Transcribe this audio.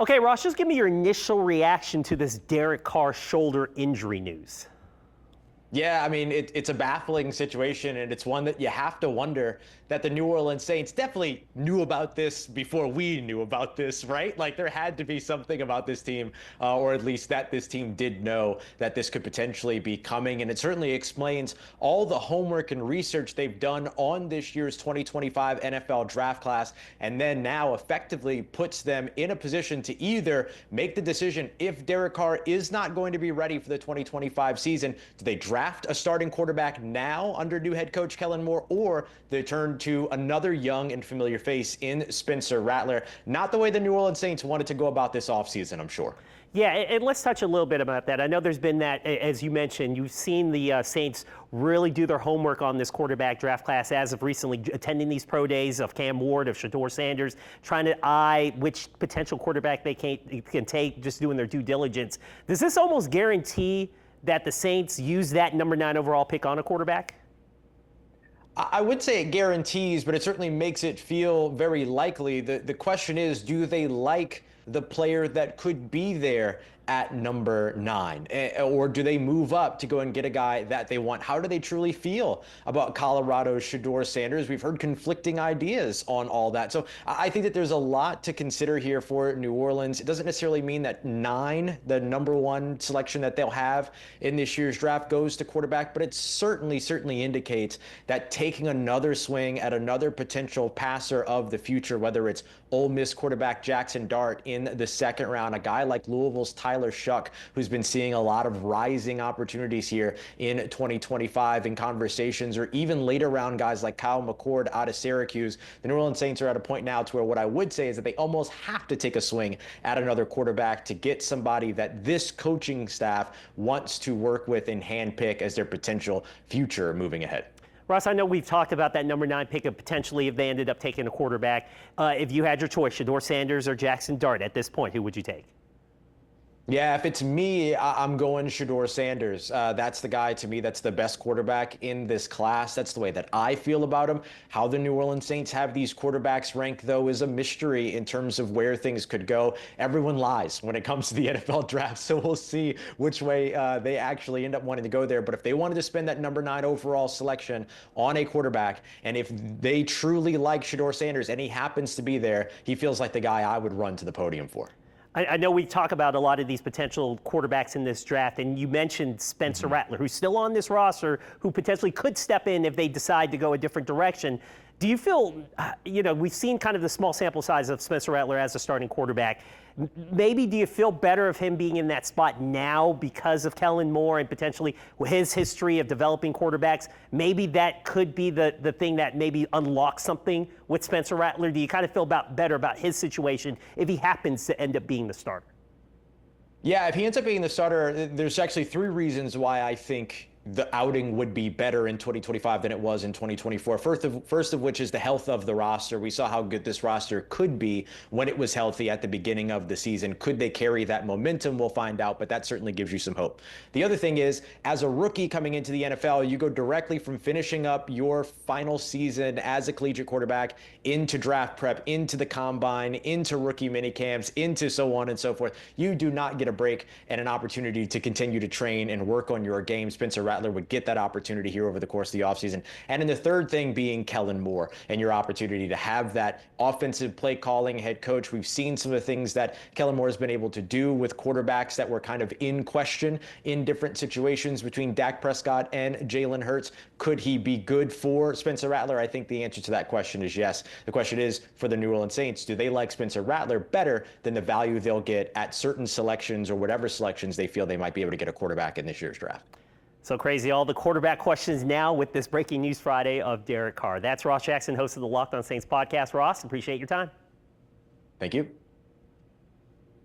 Okay, Ross, just give me your initial reaction to this Derek Carr shoulder injury news. Yeah, I mean, it's a baffling situation, and it's one that you have to wonder that the New Orleans Saints definitely knew about this before we knew about this, right? Like, there had to be something about this team, or at least that this team did know that this could potentially be coming. And it certainly explains all the homework and research they've done on this year's 2025 NFL draft class, and then now effectively puts them in a position to either make the decision if Derek Carr is not going to be ready for the 2025 season, do they draft a starting quarterback now under new head coach Kellen Moore, or they turn to another young and familiar face in Spencer Rattler? Not the way the New Orleans Saints wanted to go about this offseason, I'm sure. Yeah, and let's touch a little bit about that. I know there's been that, as you mentioned, you've seen the Saints really do their homework on this quarterback draft class as of recently, attending these pro days of Cam Ward, of Shedeur Sanders, trying to eye which potential quarterback they can take, just doing their due diligence. Does this almost guarantee that the Saints use that number 9 overall pick on a quarterback? I would say it guarantees, but it certainly makes it feel very likely. The question is, do they like the player that could be there at number 9? Or do they move up to go and get a guy that they want? How do they truly feel about Colorado's Shedeur Sanders? We've heard conflicting ideas on all that. So I think that there's a lot to consider here for New Orleans. It doesn't necessarily mean that 9, the number 1 selection that they'll have in this year's draft, goes to quarterback, but it certainly indicates that taking another swing at another potential passer of the future, whether it's Ole Miss quarterback Jackson Dart in the 2nd round, a guy like Louisville's Tyler Shuck, who's been seeing a lot of rising opportunities here in 2025 in conversations, or even later round guys like Kyle McCord out of Syracuse. The New Orleans Saints are at a point now to where what I would say is that they almost have to take a swing at another quarterback to get somebody that this coaching staff wants to work with and handpick as their potential future moving ahead. Ross, I know we've talked about that number 9 pick of potentially if they ended up taking a quarterback. If you had your choice, Shedeur Sanders or Jackson Dart at this point, who would you take? Yeah, if it's me, I'm going Shedeur Sanders. That's the guy, to me, that's the best quarterback in this class. That's the way that I feel about him. How the New Orleans Saints have these quarterbacks ranked, though, is a mystery in terms of where things could go. Everyone lies when it comes to the NFL draft, so we'll see which way they actually end up wanting to go there. But if they wanted to spend that number 9 overall selection on a quarterback, and if they truly like Shedeur Sanders and he happens to be there, he feels like the guy I would run to the podium for. I know we talk about a lot of these potential quarterbacks in this draft, and you mentioned Spencer Rattler, who's still on this roster, who potentially could step in if they decide to go a different direction. Do you feel, we've seen kind of the small sample size of Spencer Rattler as a starting quarterback. Maybe do you feel better of him being in that spot now because of Kellen Moore and potentially his history of developing quarterbacks? Maybe that could be the thing that maybe unlocks something with Spencer Rattler. Do you kind of feel better about his situation if he happens to end up being the starter? Yeah, if he ends up being the starter, there's actually 3 reasons why I think the outing would be better in 2025 than it was in 2024. First of which is the health of the roster. We saw how good this roster could be when it was healthy at the beginning of the season. Could they carry that momentum? We'll find out, but that certainly gives you some hope. The other thing is, as a rookie coming into the NFL, you go directly from finishing up your final season as a collegiate quarterback into draft prep, into the combine, into rookie minicamps, into so on and so forth. You do not get a break and an opportunity to continue to train and work on your game. Spencer Rattler would get that opportunity here over the course of the offseason. And then the third thing being Kellen Moore and your opportunity to have that offensive play calling head coach. We've seen some of the things that Kellen Moore has been able to do with quarterbacks that were kind of in question in different situations between Dak Prescott and Jalen Hurts. Could he be good for Spencer Rattler? I think the answer to that question is yes. The question is, for the New Orleans Saints, do they like Spencer Rattler better than the value they'll get at certain selections or whatever selections they feel they might be able to get a quarterback in this year's draft? So crazy, all the quarterback questions now with this Breaking News Friday of Derek Carr. That's Ross Jackson, host of the Locked On Saints podcast. Ross, appreciate your time. Thank you.